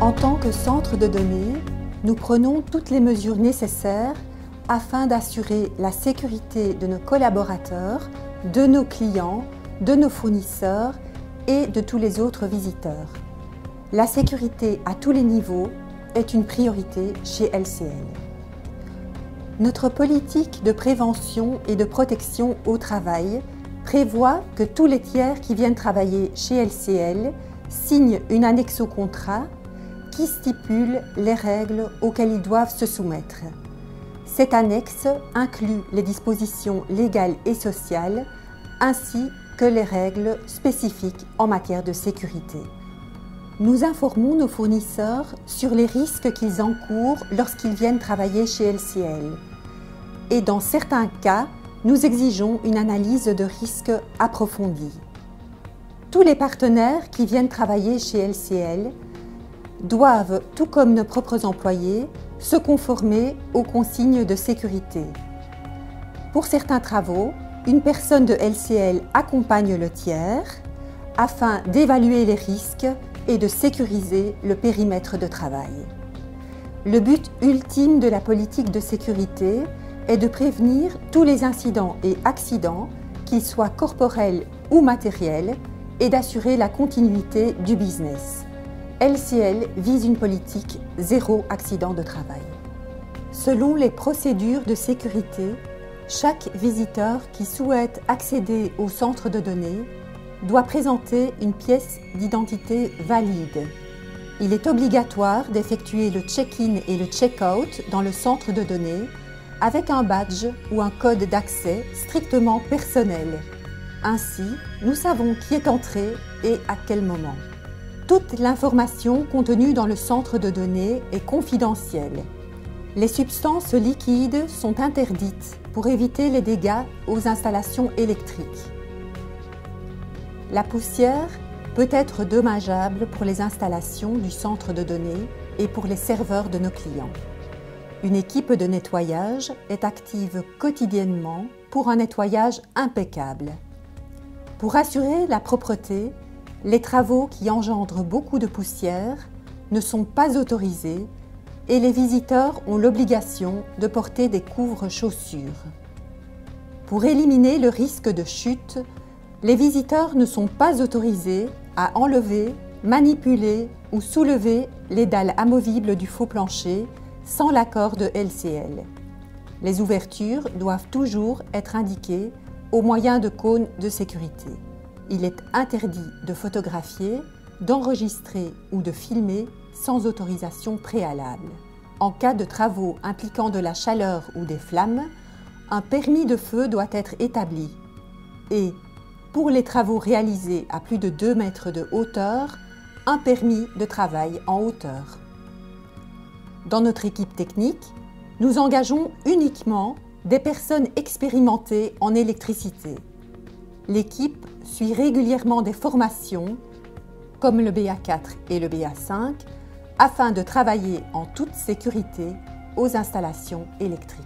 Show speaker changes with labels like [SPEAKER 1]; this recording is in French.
[SPEAKER 1] En tant que centre de données, nous prenons toutes les mesures nécessaires afin d'assurer la sécurité de nos collaborateurs, de nos clients, de nos fournisseurs et de tous les autres visiteurs. La sécurité à tous les niveaux est une priorité chez LCL. Notre politique de prévention et de protection au travail prévoit que tous les tiers qui viennent travailler chez LCL signent une annexe au contrat qui stipule les règles auxquelles ils doivent se soumettre. Cette annexe inclut les dispositions légales et sociales ainsi que les règles spécifiques en matière de sécurité. Nous informons nos fournisseurs sur les risques qu'ils encourent lorsqu'ils viennent travailler chez LCL. Et dans certains cas, nous exigeons une analyse de risque approfondie. Tous les partenaires qui viennent travailler chez LCL doivent, tout comme nos propres employés, se conformer aux consignes de sécurité. Pour certains travaux, une personne de LCL accompagne le tiers afin d'évaluer les risques et de sécuriser le périmètre de travail. Le but ultime de la politique de sécurité est de prévenir tous les incidents et accidents, qu'ils soient corporels ou matériels, et d'assurer la continuité du business. LCL vise une politique zéro accident de travail. Selon les procédures de sécurité, chaque visiteur qui souhaite accéder au centre de données doit présenter une pièce d'identité valide. Il est obligatoire d'effectuer le check-in et le check-out dans le centre de données avec un badge ou un code d'accès strictement personnel. Ainsi, nous savons qui est entré et à quel moment. Toute l'information contenue dans le centre de données est confidentielle. Les substances liquides sont interdites pour éviter les dégâts aux installations électriques. La poussière peut être dommageable pour les installations du centre de données et pour les serveurs de nos clients. Une équipe de nettoyage est active quotidiennement pour un nettoyage impeccable. Pour assurer la propreté, les travaux qui engendrent beaucoup de poussière ne sont pas autorisés et les visiteurs ont l'obligation de porter des couvre-chaussures. Pour éliminer le risque de chute, les visiteurs ne sont pas autorisés à enlever, manipuler ou soulever les dalles amovibles du faux plancher sans l'accord de LCL. Les ouvertures doivent toujours être indiquées au moyen de cônes de sécurité. Il est interdit de photographier, d'enregistrer ou de filmer sans autorisation préalable. En cas de travaux impliquant de la chaleur ou des flammes, un permis de feu doit être établi. Et, pour les travaux réalisés à plus de 2 mètres de hauteur, un permis de travail en hauteur. Dans notre équipe technique, nous engageons uniquement des personnes expérimentées en électricité. L'équipe suit régulièrement des formations, comme le BA4 et le BA5, afin de travailler en toute sécurité aux installations électriques.